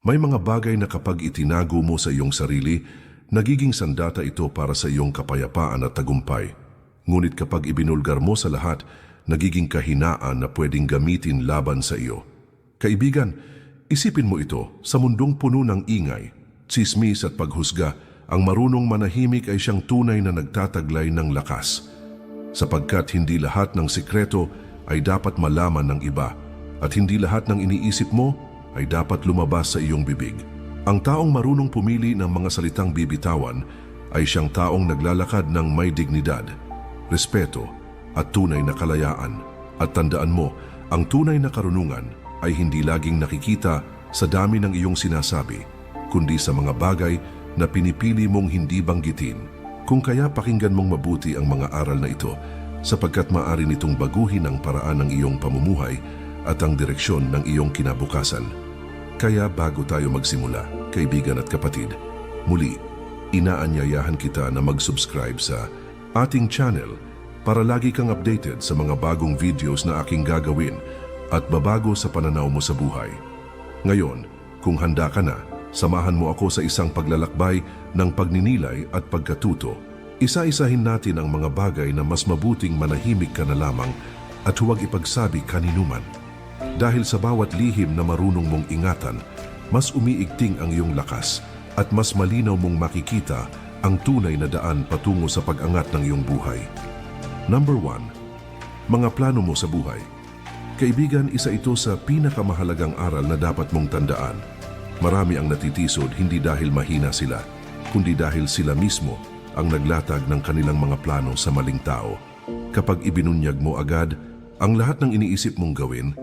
May mga bagay na kapag itinago mo sa iyong sarili, nagiging sandata ito para sa iyong kapayapaan at tagumpay. Ngunit kapag ibinulgar mo sa lahat, nagiging kahinaan na pwedeng gamitin laban sa iyo. Kaibigan, isipin mo ito, sa mundong puno ng ingay, tsismis at paghusga, ang marunong manahimik ay siyang tunay na nagtataglay ng lakas. Sapagkat hindi lahat ng sikreto ay dapat malaman ng iba at hindi lahat ng iniisip mo ay dapat lumabas sa iyong bibig. Ang taong marunong pumili ng mga salitang bibitawan ay siyang taong naglalakad ng may dignidad, respeto at tunay na kalayaan. At tandaan mo, ang tunay na karunungan ay hindi laging nakikita sa dami ng iyong sinasabi, kundi sa mga bagay na pinipili mong hindi banggitin. Kung kaya pakinggan mong mabuti ang mga aral na ito sapagkat maaari nitong baguhin ang paraan ng iyong pamumuhay at ang direksyon ng iyong kinabukasan. Kaya bago tayo magsimula, kaibigan at kapatid, muli, inaanyayahan kita na mag-subscribe sa ating channel para lagi kang updated sa mga bagong videos na aking gagawin at babago sa pananaw mo sa buhay. Ngayon, kung handa ka na, samahan mo ako sa isang paglalakbay ng pagninilay at pagkatuto. Isa-isahin natin ang mga bagay na mas mabuting manahimik ka na lamang at huwag ipagsabi kaninuman. Dahil sa bawat lihim na marunong mong ingatan, mas umiigting ang iyong lakas at mas malinaw mong makikita ang tunay na daan patungo sa pag-angat ng iyong buhay. Number 1. Mga plano mo sa buhay. Kaibigan, isa ito sa pinakamahalagang aral na dapat mong tandaan. Marami ang natitisod hindi dahil mahina sila, kundi dahil sila mismo ang naglatag ng kanilang mga plano sa maling tao. Kapag ibinunyag mo agad ang lahat ng iniisip mong gawin,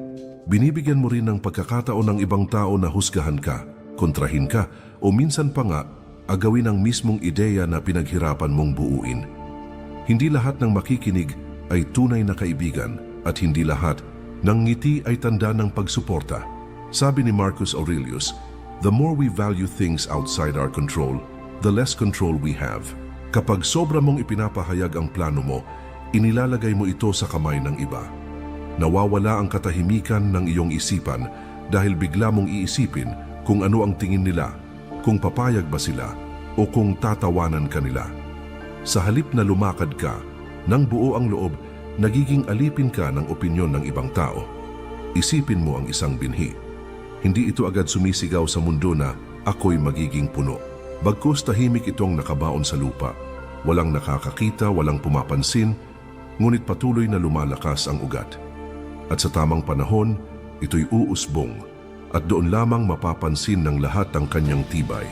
binibigyan mo rin ng pagkakataon ng ibang tao na husgahan ka, kontrahin ka, o minsan pa nga, agawin ang mismong ideya na pinaghirapan mong buuin. Hindi lahat ng makikinig ay tunay na kaibigan at hindi lahat ng ngiti ay tanda ng pagsuporta. Sabi ni Marcus Aurelius, "The more we value things outside our control, the less control we have." Kapag sobra mong ipinapahayag ang plano mo, inilalagay mo ito sa kamay ng iba. Nawawala ang katahimikan ng iyong isipan dahil bigla mong iisipin kung ano ang tingin nila, kung papayag ba sila o kung tatawanan ka nila. Sa halip na lumakad ka, ng buo ang loob, nagiging alipin ka ng opinyon ng ibang tao. Isipin mo ang isang binhi. Hindi ito agad sumisigaw sa mundo na ako'y magiging puno. Bagkus tahimik itong nakabaon sa lupa. Walang nakakakita, walang pumapansin, ngunit patuloy na lumalakas ang ugat. At sa tamang panahon, ito'y uusbong at doon lamang mapapansin ng lahat ang kanyang tibay.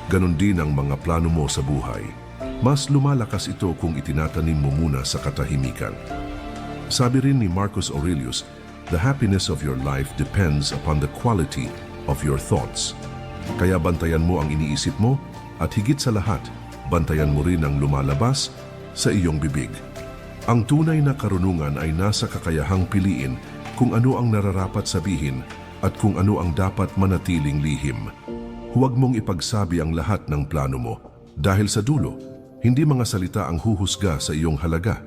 Ganon din ang mga plano mo sa buhay. Mas lumalakas ito kung itinatanim mo muna sa katahimikan. Sabi rin ni Marcus Aurelius, "The happiness of your life depends upon the quality of your thoughts." Kaya bantayan mo ang iniisip mo at higit sa lahat, bantayan mo rin ang lumalabas sa iyong bibig. Ang tunay na karunungan ay nasa kakayahang piliin kung ano ang nararapat sabihin at kung ano ang dapat manatiling lihim. Huwag mong ipagsabi ang lahat ng plano mo dahil sa dulo, hindi mga salita ang huhusga sa iyong halaga,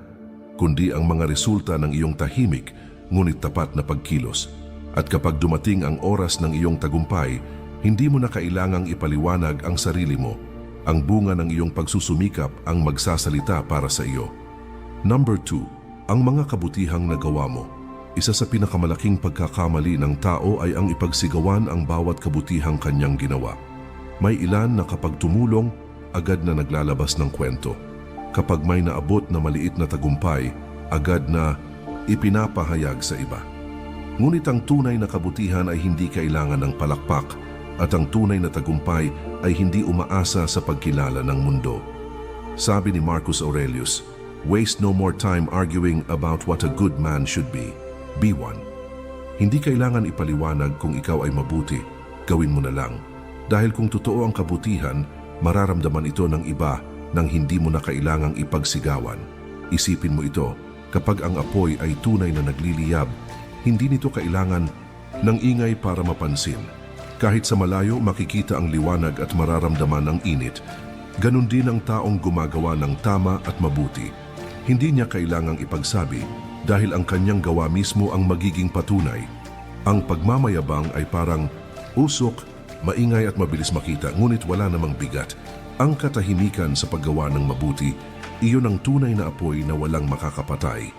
kundi ang mga resulta ng iyong tahimik ngunit tapat na pagkilos. At kapag dumating ang oras ng iyong tagumpay, hindi mo na kailangang ipaliwanag ang sarili mo. Ang bunga ng iyong pagsusumikap ang magsasalita para sa iyo. Number 2. Ang mga kabutihang nagawa mo. Isa sa pinakamalaking pagkakamali ng tao ay ang ipagsigawan ang bawat kabutihang kanyang ginawa. May ilan na kapag tumulong, agad na naglalabas ng kwento. Kapag may naabot na maliit na tagumpay, agad na ipinapahayag sa iba. Ngunit ang tunay na kabutihan ay hindi kailangan ng palakpak at ang tunay na tagumpay ay hindi umaasa sa pagkilala ng mundo. Sabi ni Marcus Aurelius, "Waste no more time arguing about what a good man should be. Be one." Hindi kailangan ipaliwanag kung ikaw ay mabuti, gawin mo na lang. Dahil kung totoo ang kabutihan, mararamdaman ito ng iba nang hindi mo na kailangang ipagsigawan. Isipin mo ito, kapag ang apoy ay tunay na nagliliyab, hindi nito kailangan ng ingay para mapansin. Kahit sa malayo makikita ang liwanag at mararamdaman ang init, ganun din ang taong gumagawa ng tama at mabuti. Hindi niya kailangang ipagsabi dahil ang kanyang gawa mismo ang magiging patunay. Ang pagmamayabang ay parang usok maingay at mabilis makita, ngunit wala namang bigat. Ang katahimikan sa paggawa ng mabuti, iyon ang tunay na apoy na walang makakapatay.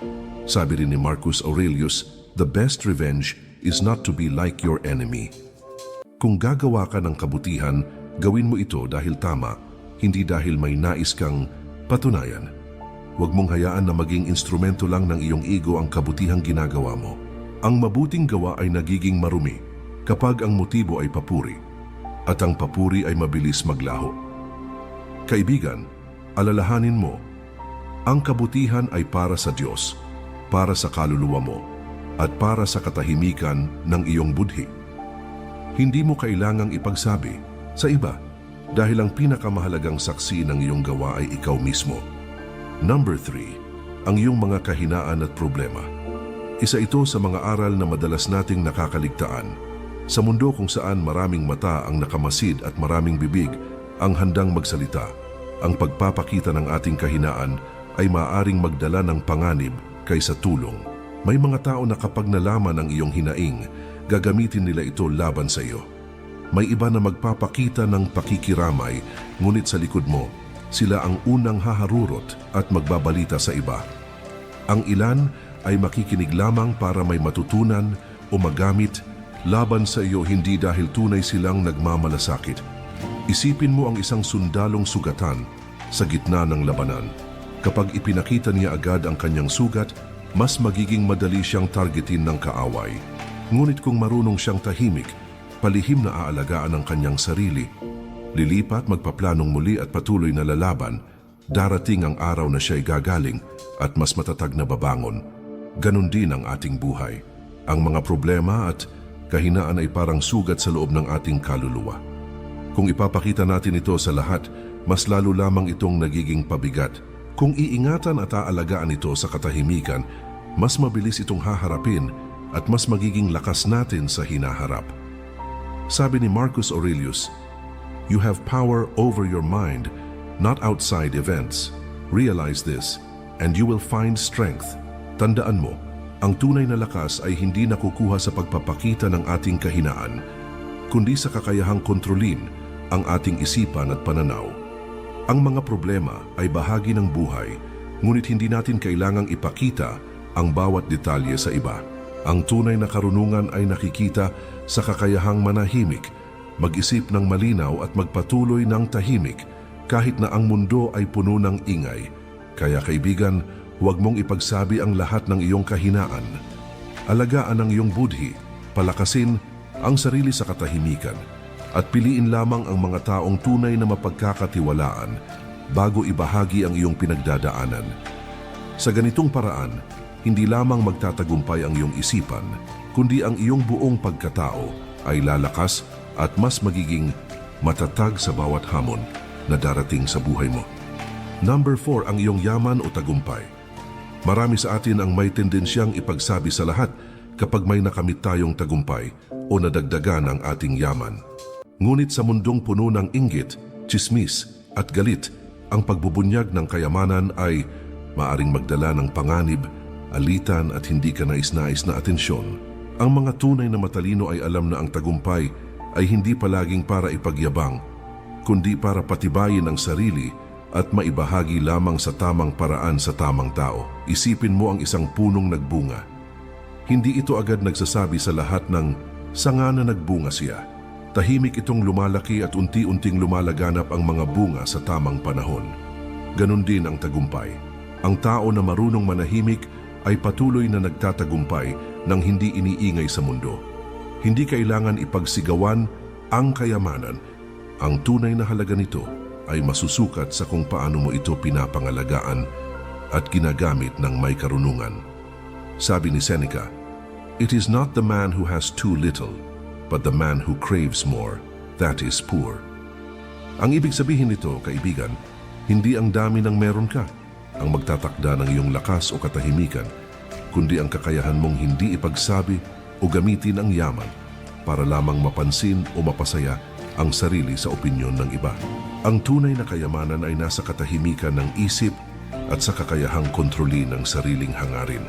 Sabi rin ni Marcus Aurelius, "The best revenge is not to be like your enemy." Kung gagawa ka ng kabutihan, gawin mo ito dahil tama, hindi dahil may nais kang patunayan. Huwag mong hayaan na maging instrumento lang ng iyong ego ang kabutihang ginagawa mo. Ang mabuting gawa ay nagiging marumi kapag ang motibo ay papuri, at ang papuri ay mabilis maglaho. Kaibigan, alalahanin mo, ang kabutihan ay para sa Diyos, para sa kaluluwa mo, at para sa katahimikan ng iyong budhi. Hindi mo kailangang ipagsabi sa iba dahil ang pinakamahalagang saksi ng iyong gawa ay ikaw mismo. Number 3, ang iyong mga kahinaan at problema. Isa ito sa mga aral na madalas nating nakakaligtaan. Sa mundo kung saan maraming mata ang nakamasid at maraming bibig ang handang magsalita, ang pagpapakita ng ating kahinaan ay maaaring magdala ng panganib kaysa tulong. May mga tao na kapag nalaman ang iyong hinaing, gagamitin nila ito laban sa iyo. May iba na magpapakita ng pakikiramay, ngunit sa likod mo, sila ang unang haharurot at magbabalita sa iba. Ang ilan ay makikinig lamang para may matutunan o magamit laban sa iyo, hindi dahil tunay silang nagmamalasakit. Isipin mo ang isang sundalong sugatan sa gitna ng labanan. Kapag ipinakita niya agad ang kanyang sugat, mas magiging madali siyang targetin ng kaaway. Ngunit kung marunong siyang tahimik, palihim na aalagaan ang kanyang sarili, lilipat, magpaplanong muli at patuloy na lalaban, darating ang araw na siya'y gagaling at mas matatag na babangon. Ganon din ang ating buhay. Ang mga problema at kahinaan ay parang sugat sa loob ng ating kaluluwa. Kung ipapakita natin ito sa lahat, mas lalo lamang itong nagiging pabigat. Kung iingatan at aalagaan ito sa katahimikan, mas mabilis itong haharapin at mas magiging lakas natin sa hinaharap. Sabi ni Marcus Aurelius, "You have power over your mind, not outside events. Realize this, and you will find strength." Tandaan mo, ang tunay na lakas ay hindi nakukuha sa pagpapakita ng ating kahinaan, kundi sa kakayahang kontrolin ang ating isipan at pananaw. Ang mga problema ay bahagi ng buhay, ngunit hindi natin kailangang ipakita ang bawat detalye sa iba. Ang tunay na karunungan ay nakikita sa kakayahang manahimik, mag-isip ng malinaw at magpatuloy ng tahimik kahit na ang mundo ay puno ng ingay. Kaya kaibigan, huwag mong ipagsabi ang lahat ng iyong kahinaan. Alagaan ang iyong budhi, palakasin ang sarili sa katahimikan, at piliin lamang ang mga taong tunay na mapagkakatiwalaan bago ibahagi ang iyong pinagdadaanan. Sa ganitong paraan, hindi lamang magtatagumpay ang iyong isipan, kundi ang iyong buong pagkatao ay lalakas at mas magiging matatag sa bawat hamon na darating sa buhay mo. Number 4, ang iyong yaman o tagumpay. Marami sa atin ang may tendensyang ipagsabi sa lahat kapag may nakamit tayong tagumpay o nadagdagan ang ating yaman. Ngunit sa mundong puno ng inggit, tsismis at galit, ang pagbubunyag ng kayamanan ay maaring magdala ng panganib, alitan at hindi ka nais-nais na atensyon. Ang mga tunay na matalino ay alam na ang tagumpay ay hindi palaging para ipagyabang, kundi para patibayin ang sarili at maibahagi lamang sa tamang paraan sa tamang tao. Isipin mo ang isang punong nagbunga. Hindi ito agad nagsasabi sa lahat ng sanga na nagbunga siya. Tahimik itong lumalaki at unti-unting lumalaganap ang mga bunga sa tamang panahon. Ganon din ang tagumpay. Ang tao na marunong manahimik ay patuloy na nagtatagumpay nang hindi iniingay sa mundo. Hindi kailangan ipagsigawan ang kayamanan. Ang tunay na halaga nito ay masusukat sa kung paano mo ito pinapangalagaan at ginagamit ng may karunungan. Sabi ni Seneca, "It is not the man who has too little, but the man who craves more, that is poor." Ang ibig sabihin nito, kaibigan, hindi ang dami ng meron ka ang magtatakda ng iyong lakas o katahimikan, kundi ang kakayahan mong hindi ipagsabi o gamitin ang yaman para lamang mapansin o mapasaya ang sarili sa opinyon ng iba. Ang tunay na kayamanan ay nasa katahimikan ng isip at sa kakayahang kontrolin ng sariling hangarin.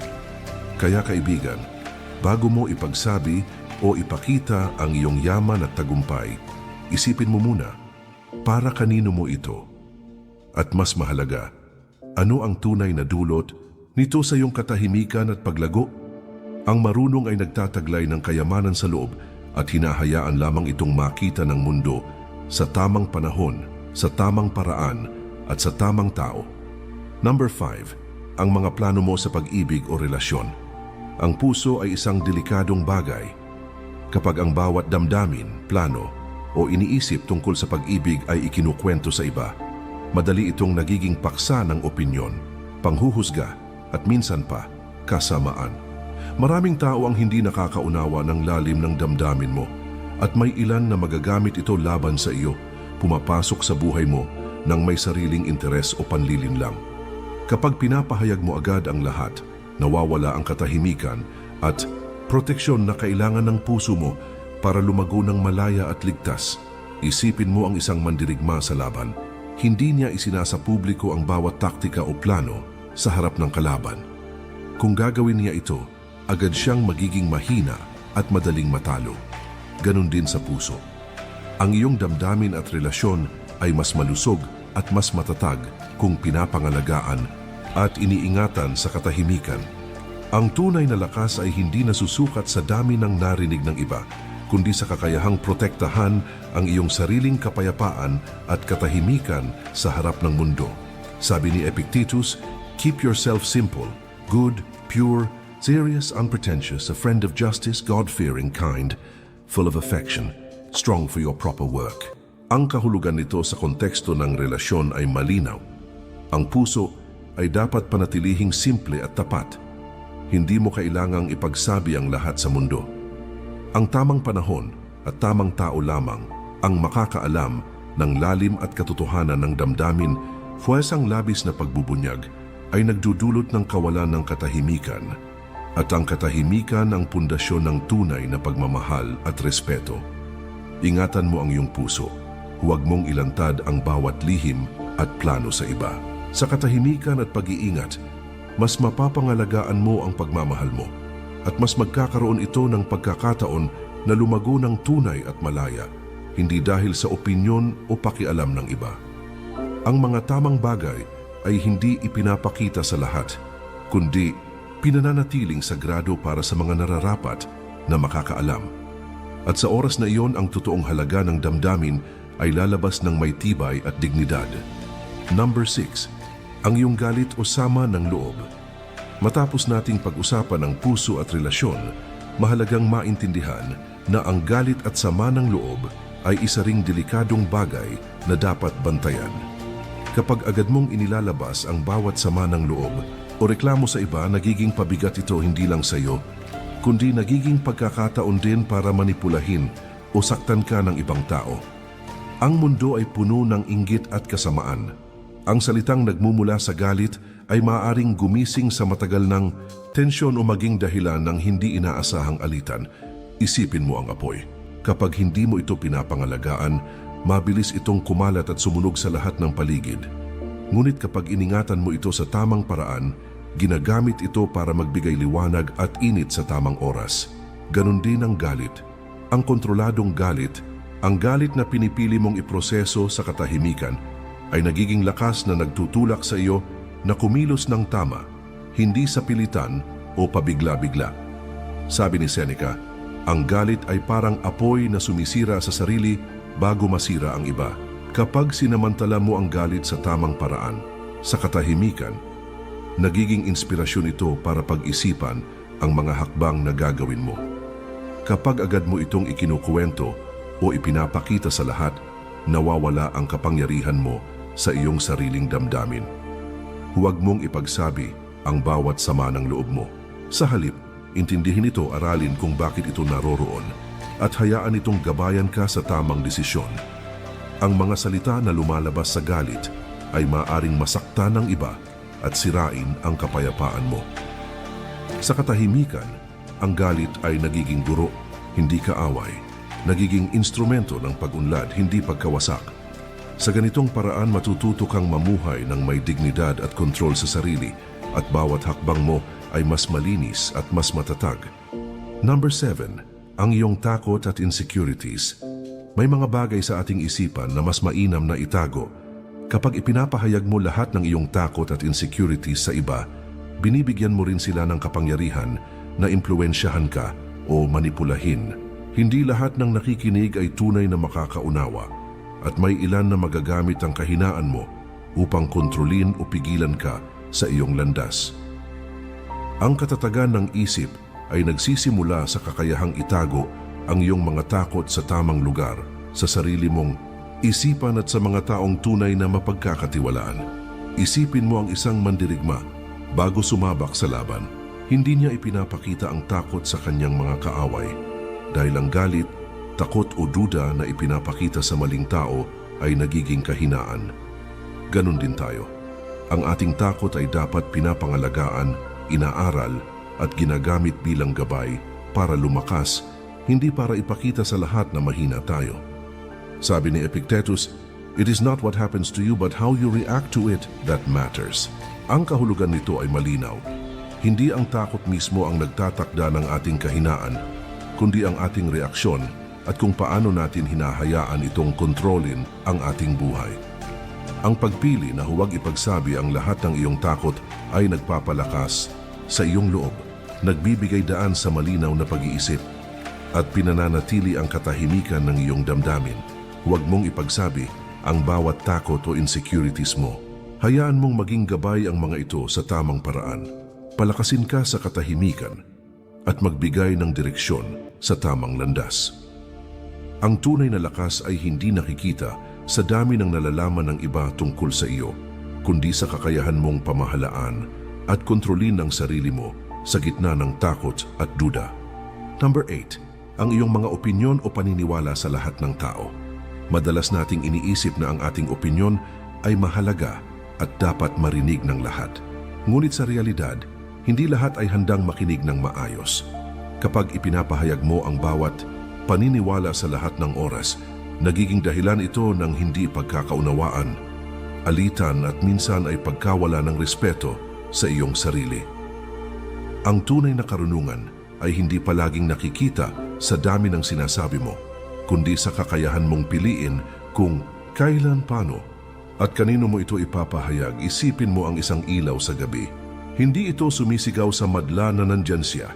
Kaya kaibigan, bago mo ipagsabi o ipakita ang iyong yaman at tagumpay, Isipin mo muna, para kanino mo ito? At mas mahalaga, ano ang tunay na dulot nito sa iyong katahimikan at paglago? Ang marunong ay nagtataglay ng kayamanan sa loob at hinahayaan lamang itong makita ng mundo sa tamang panahon, sa tamang paraan at sa tamang tao. Number 5, ang mga plano mo sa pag-ibig o relasyon. Ang puso ay isang delikadong bagay. Kapag ang bawat damdamin, plano o iniisip tungkol sa pag-ibig ay ikinukwento sa iba, madali itong nagiging paksa ng opinyon, panghuhusga at minsan pa kasamaan. Maraming tao ang hindi nakakaunawa ng lalim ng damdamin mo at may ilan na magagamit ito laban sa iyo, pumapasok sa buhay mo nang may sariling interes o panlilinlang. Kapag pinapahayag mo agad ang lahat, nawawala ang katahimikan at proteksyon na kailangan ng puso mo para lumago ng malaya at ligtas. Isipin mo ang isang mandirigma sa laban. Hindi niya isinasa publiko ang bawat taktika o plano sa harap ng kalaban. Kung gagawin niya ito, agad siyang magiging mahina at madaling matalo. Ganon din sa puso. Ang iyong damdamin at relasyon ay mas malusog at mas matatag kung pinapangalagaan at iniingatan sa katahimikan. Ang tunay na lakas ay hindi nasusukat sa dami ng narinig ng iba, kundi sa kakayahang protektahan ang iyong sariling kapayapaan at katahimikan sa harap ng mundo. Sabi ni Epictetus, "Keep yourself simple, good, pure, serious, unpretentious, a friend of justice, God-fearing, kind, full of affection, strong for your proper work." Ang kahulugan nito sa konteksto ng relasyon ay malinaw. Ang puso ay dapat panatilihing simple at tapat. Hindi mo kailangang ipagsabi ang lahat sa mundo. Ang tamang panahon at tamang tao lamang ang makakaalam ng lalim at katotohanan ng damdamin, fuwesang labis na pagbubunyag ay nagdudulot ng kawalan ng katahimikan. At ang katahimikan ang pundasyon ng tunay na pagmamahal at respeto. Ingatan mo ang iyong puso. Huwag mong ilantad ang bawat lihim at plano sa iba. Sa katahimikan at pag-iingat, mas mapapangalagaan mo ang pagmamahal mo at mas magkakaroon ito ng pagkakataon na lumago ng tunay at malaya, hindi dahil sa opinyon o pakialam ng iba. Ang mga tamang bagay ay hindi ipinapakita sa lahat, kundi pinananatiling sagrado para sa mga nararapat na makakaalam. At sa oras na iyon, ang totoong halaga ng damdamin ay lalabas ng may tibay at dignidad. Number 6, ang iyong galit o sama ng loob. Matapos nating pag-usapan ang puso at relasyon, mahalagang maintindihan na ang galit at sama ng loob ay isa ring delikadong bagay na dapat bantayan. Kapag agad mong inilalabas ang bawat sama ng loob o reklamo sa iba, nagiging pabigat ito hindi lang sa iyo, kundi nagiging pagkakataon din para manipulahin o saktan ka ng ibang tao. Ang mundo ay puno ng inggit at kasamaan. Ang salitang nagmumula sa galit ay maaaring gumising sa matagal ng tensyon o maging dahilan ng hindi inaasahang alitan. Isipin mo ang apoy. Kapag hindi mo ito pinapangalagaan, mabilis itong kumalat at sumunog sa lahat ng paligid. Ngunit kapag iningatan mo ito sa tamang paraan, ginagamit ito para magbigay liwanag at init sa tamang oras. Ganon din ang galit. Ang kontroladong galit, ang galit na pinipili mong iproseso sa katahimikan, ay nagiging lakas na nagtutulak sa iyo na kumilos ng tama, hindi sa pilitan o pabigla-bigla. Sabi ni Seneca, ang galit ay parang apoy na sumisira sa sarili bago masira ang iba. Kapag sinamantala mo ang galit sa tamang paraan, sa katahimikan, nagiging inspirasyon ito para pag-isipan ang mga hakbang na gagawin mo. Kapag agad mo itong ikinukuwento o ipinapakita sa lahat, nawawala ang kapangyarihan mo sa iyong sariling damdamin. Huwag mong ipagsabi ang bawat sama ng loob mo. Sa halip, intindihin ito, aralin kung bakit ito naroroon at hayaan itong gabayan ka sa tamang desisyon. Ang mga salita na lumalabas sa galit ay maaaring masaktan ng iba at sirain ang kapayapaan mo. Sa katahimikan, ang galit ay nagiging guro, hindi kaaway. Nagiging instrumento ng pag-unlad, hindi pagkawasak. Sa ganitong paraan, matututo kang mamuhay ng may dignidad at kontrol sa sarili at bawat hakbang mo ay mas malinis at mas matatag. Number 7, ang iyong takot at insecurities. May mga bagay sa ating isipan na mas mainam na itago. Kapag ipinapahayag mo lahat ng iyong takot at insecurities sa iba, binibigyan mo rin sila ng kapangyarihan na impluwensyahan ka o manipulahin. Hindi lahat ng nakikinig ay tunay na makakaunawa at may ilan na magagamit ang kahinaan mo upang kontrolin o pigilan ka sa iyong landas. Ang katatagan ng isip ay nagsisimula sa kakayahang itago ang iyong mga takot sa tamang lugar, sa sarili mong isipan at sa mga taong tunay na mapagkakatiwalaan. Isipin mo ang isang mandirigma bago sumabak sa laban. Hindi niya ipinapakita ang takot sa kanyang mga kaaway dahil ang galit, takot o duda na ipinapakita sa maling tao ay nagiging kahinaan. Ganon din tayo. Ang ating takot ay dapat pinapangalagaan, inaaral at ginagamit bilang gabay para lumakas, hindi para ipakita sa lahat na mahina tayo. Sabi ni Epictetus, "It is not what happens to you but how you react to it that matters." Ang kahulugan nito ay malinaw. Hindi ang takot mismo ang nagtatakda ng ating kahinaan, kundi ang ating reaksyon at kung paano natin hinahayaan itong kontrolin ang ating buhay. Ang pagpili na huwag ipagsabi ang lahat ng iyong takot ay nagpapalakas sa iyong loob, nagbibigay daan sa malinaw na pag-iisip at pinananatili ang katahimikan ng iyong damdamin. Huwag mong ipagsabi ang bawat takot o insecurities mo. Hayaan mong maging gabay ang mga ito sa tamang paraan. Palakasin ka sa katahimikan at magbigay ng direksyon sa tamang landas. Ang tunay na lakas ay hindi nakikita sa dami ng nalalaman ng iba tungkol sa iyo, kundi sa kakayahan mong pamahalaan at kontrolin ang sarili mo sa gitna ng takot at duda. Number 8. Ang iyong mga opinyon o paniniwala sa lahat ng tao. Madalas nating iniisip na ang ating opinyon ay mahalaga at dapat marinig ng lahat. Ngunit sa realidad, hindi lahat ay handang makinig ng maayos. Kapag ipinapahayag mo ang bawat paniniwala sa lahat ng oras, nagiging dahilan ito ng hindi pagkakaunawaan, alitan at minsan ay pagkawala ng respeto sa iyong sarili. Ang tunay na karunungan ay hindi palaging nakikita sa dami ng sinasabi mo, kundi sa kakayahan mong piliin kung kailan, paano, at kanino mo ito ipapahayag. Isipin mo ang isang ilaw sa gabi. Hindi ito sumisigaw sa madla na nandyan siya.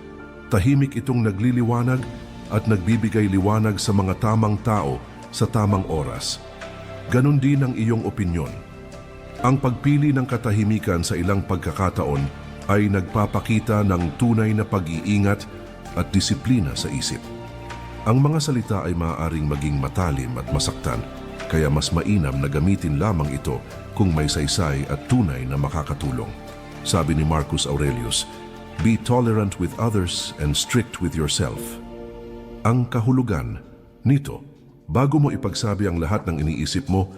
Tahimik itong nagliliwanag at nagbibigay liwanag sa mga tamang tao sa tamang oras. Ganon din ang iyong opinyon. Ang pagpili ng katahimikan sa ilang pagkakataon ay nagpapakita ng tunay na pag-iingat at disiplina sa isip. Ang mga salita ay maaaring maging matalim at masaktan, kaya mas mainam na gamitin lamang ito kung may saysay at tunay na makakatulong. Sabi ni Marcus Aurelius, "Be tolerant with others and strict with yourself." Ang kahulugan nito, bago mo ipagsabi ang lahat ng iniisip mo,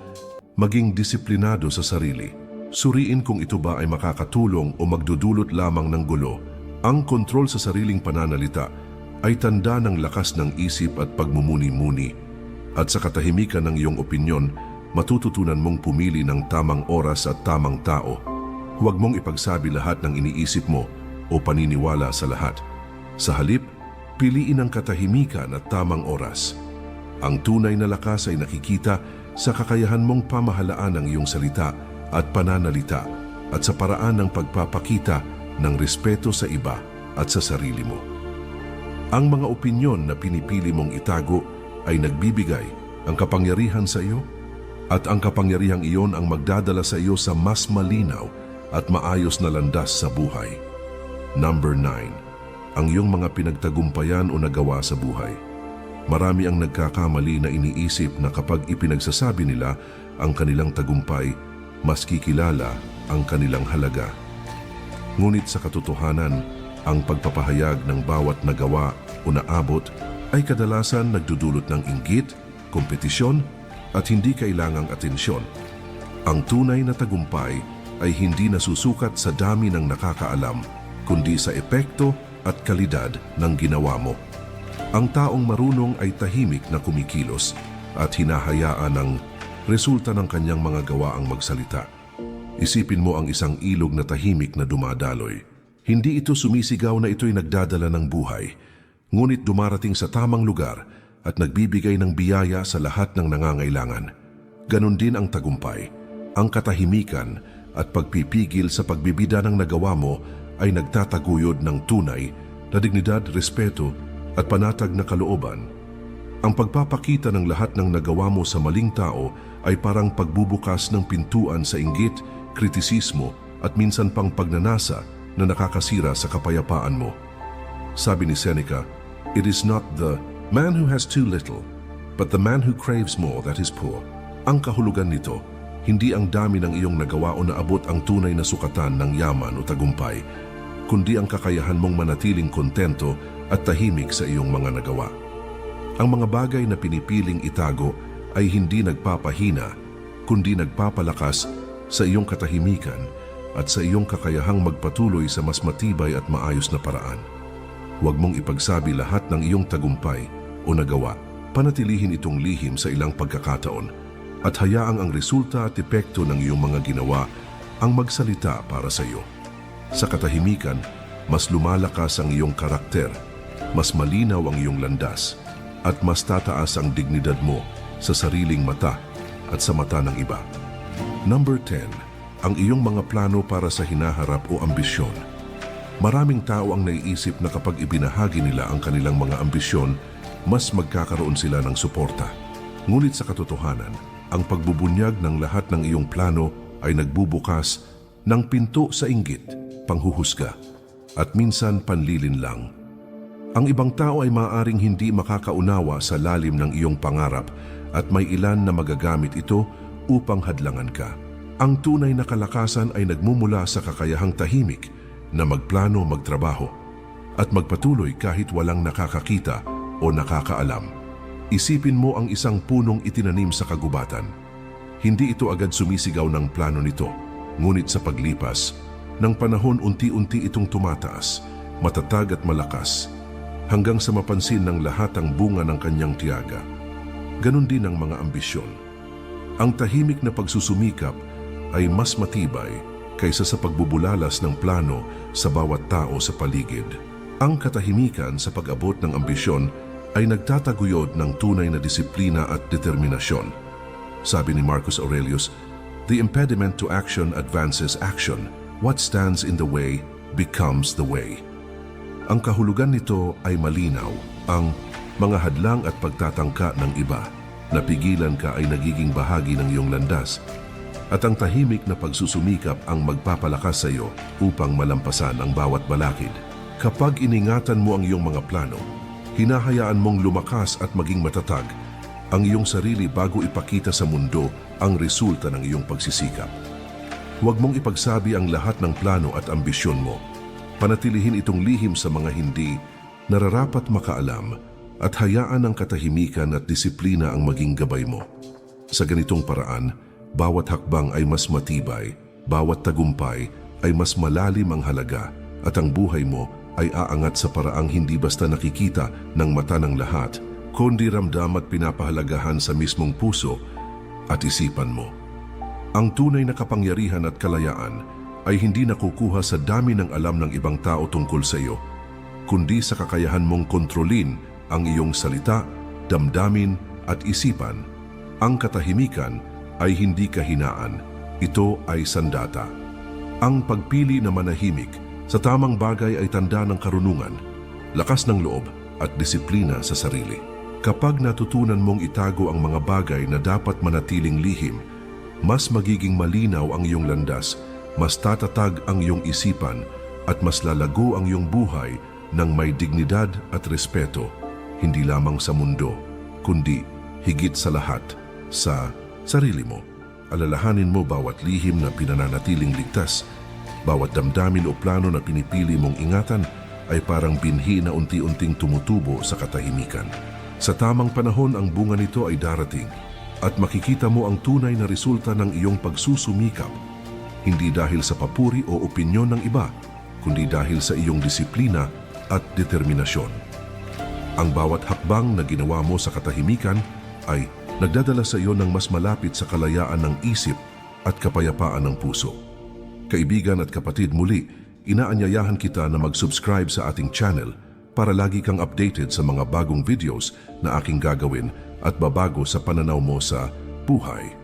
maging disiplinado sa sarili. Suriin kung ito ba ay makakatulong o magdudulot lamang ng gulo. Ang kontrol sa sariling pananalita ay tanda ng lakas ng isip at pagmumuni-muni. At sa katahimikan ng iyong opinyon, matututunan mong pumili ng tamang oras at tamang tao. Huwag mong ipagsabi lahat ng iniisip mo o paniniwala sa lahat. Sa halip, piliin ang katahimikan at tamang oras. Ang tunay na lakas ay nakikita sa kakayahan mong pamahalaan ang iyong salita at pananalita at sa paraan ng pagpapakita ng respeto sa iba at sa sarili mo. Ang mga opinyon na pinipili mong itago ay nagbibigay ang kapangyarihan sa iyo at ang kapangyarihang iyon ang magdadala sa iyo sa mas malinaw at maayos na landas sa buhay. Number 9. Ang iyong mga pinagtagumpayan o nagawa sa buhay. Marami ang nagkakamali na iniisip na kapag ipinagsasabi nila ang kanilang tagumpay, mas kikilala ang kanilang halaga. Ngunit sa katotohanan, ang pagpapahayag ng bawat nagawa o naabot ay kadalasan nagdudulot ng inggit, kompetisyon at hindi kailangang atensyon. Ang tunay na tagumpay ay hindi nasusukat sa dami ng nakakaalam, kundi sa epekto at kalidad ng ginawa mo. Ang taong marunong ay tahimik na kumikilos at hinahayaan ng resulta ng kanyang mga gawa ang magsalita. Isipin mo ang isang ilog na tahimik na dumadaloy. Hindi ito sumisigaw na ito'y nagdadala ng buhay, ngunit dumarating sa tamang lugar at nagbibigay ng biyaya sa lahat ng nangangailangan. Ganon din ang tagumpay. Ang katahimikan at pagpipigil sa pagbibida ng nagawa mo ay nagtataguyod ng tunay na dignidad, respeto at panatag na kalooban. Ang pagpapakita ng lahat ng nagawa mo sa maling tao ay parang pagbubukas ng pintuan sa inggit, kritisismo at minsan pang pagnanasa na nakakasira sa kapayapaan mo. Sabi ni Seneca, "It is not the man who has too little, but the man who craves more that is poor." Ang kahulugan nito, hindi ang dami ng iyong nagawa o naabot ang tunay na sukatan ng yaman o tagumpay, kundi ang kakayahan mong manatiling kontento at tahimik sa iyong mga nagawa. Ang mga bagay na pinipiling itago ay hindi nagpapahina, kundi nagpapalakas sa iyong katahimikan at sa iyong kakayahang magpatuloy sa mas matibay at maayos na paraan. Huwag mong ipagsabi lahat ng iyong tagumpay o nagawa. Panatilihin itong lihim sa ilang pagkakataon at hayaang ang resulta at epekto ng iyong mga ginawa ang magsalita para sa iyo. Sa katahimikan, mas lumalakas ang iyong karakter, mas malinaw ang iyong landas, at mas tataas ang dignidad mo sa sariling mata at sa mata ng iba. Number 10. Ang iyong mga plano para sa hinaharap o ambisyon. Maraming tao ang naiisip na kapag ibinahagi nila ang kanilang mga ambisyon, mas magkakaroon sila ng suporta. Ngunit sa katotohanan, ang pagbubunyag ng lahat ng iyong plano ay nagbubukas ng pinto sa inggit, panghuhusga, at minsan panlilinlang. Ang ibang tao ay maaaring hindi makakaunawa sa lalim ng iyong pangarap at may ilan na magagamit ito upang hadlangan ka. Ang tunay na kalakasan ay nagmumula sa kakayahang tahimik na magplano, magtrabaho, at magpatuloy kahit walang nakakakita o nakakaalam. Isipin mo ang isang punong itinanim sa kagubatan. Hindi ito agad sumisigaw ng plano nito, ngunit sa paglipas ng panahon unti-unti itong tumataas, matatag at malakas, hanggang sa mapansin ng lahat ang bunga ng kanyang tiyaga. Ganon din ang mga ambisyon. Ang tahimik na pagsusumikap ay mas matibay kaysa sa pagbubulalas ng plano sa bawat tao sa paligid. Ang katahimikan sa pag-abot ng ambisyon ay nagtataguyod ng tunay na disiplina at determinasyon. Sabi ni Marcus Aurelius, "The impediment to action advances action. What stands in the way becomes the way." Ang kahulugan nito ay malinaw. Ang mga hadlang at pagtatangka ng iba na pigilan ka ay nagiging bahagi ng iyong landas, at ang tahimik na pagsusumikap ang magpapalakas sa iyo upang malampasan ang bawat balakid. Kapag iningatan mo ang iyong mga plano, hinahayaan mong lumakas at maging matatag ang iyong sarili bago ipakita sa mundo ang resulta ng iyong pagsisikap. Huwag mong ipagsabi ang lahat ng plano at ambisyon mo. Panatilihin itong lihim sa mga hindi nararapat makaalam at hayaan ang katahimikan at disiplina ang maging gabay mo. Sa ganitong paraan, bawat hakbang ay mas matibay, bawat tagumpay ay mas malalim ang halaga, at ang buhay mo ay aangat sa paraang hindi basta nakikita ng mata ng lahat, kundi ramdam at pinapahalagahan sa mismong puso at isipan mo. Ang tunay na kapangyarihan at kalayaan ay hindi nakukuha sa dami ng alam ng ibang tao tungkol sa iyo, kundi sa kakayahan mong kontrolin ang iyong salita, damdamin at isipan. Ang katahimikan ay hindi kahinaan, ito ay sandata. Ang pagpili na manahimik sa tamang bagay ay tanda ng karunungan, lakas ng loob at disiplina sa sarili. Kapag natutunan mong itago ang mga bagay na dapat manatiling lihim, mas magiging malinaw ang iyong landas, mas tatatag ang iyong isipan, at mas lalago ang iyong buhay ng may dignidad at respeto, hindi lamang sa mundo, kundi higit sa lahat, sa sarili mo. Alalahanin mo bawat lihim na pinananatiling ligtas, bawat damdamin o plano na pinipili mong ingatan ay parang binhi na unti-unting tumutubo sa katahimikan. Sa tamang panahon ang bunga nito ay darating at makikita mo ang tunay na resulta ng iyong pagsusumikap, hindi dahil sa papuri o opinyon ng iba, kundi dahil sa iyong disiplina at determinasyon. Ang bawat hakbang na ginawa mo sa katahimikan ay nagdadala sa iyo ng mas malapit sa kalayaan ng isip at kapayapaan ng puso. Kaibigan at kapatid, muli, inaanyayahan kita na mag-subscribe sa ating channel para lagi kang updated sa mga bagong videos na aking gagawin at babago sa pananaw mo sa buhay.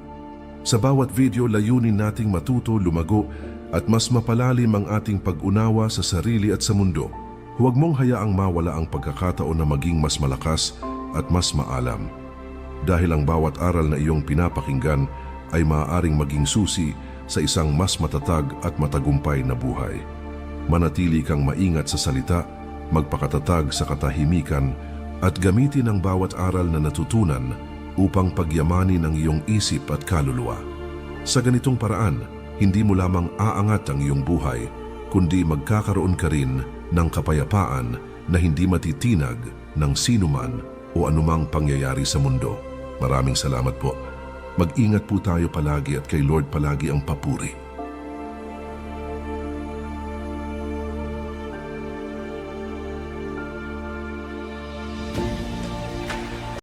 Sa bawat video, layunin nating matuto, lumago at mas mapalalim ang ating pag-unawa sa sarili at sa mundo. Huwag mong hayaang mawala ang pagkakataon na maging mas malakas at mas maalam. Dahil ang bawat aral na iyong pinapakinggan ay maaaring maging susi sa isang mas matatag at matagumpay na buhay. Manatili kang maingat sa salita, magpakatatag sa katahimikan at gamitin ang bawat aral na natutunan upang pagyamanin ang iyong isip at kaluluwa. Sa ganitong paraan, hindi mo lamang aangat ang iyong buhay, kundi magkakaroon ka rin ng kapayapaan na hindi matitinag ng sinuman o anumang pangyayari sa mundo. Maraming salamat po. Mag-ingat po tayo palagi at kay Lord palagi ang papuri.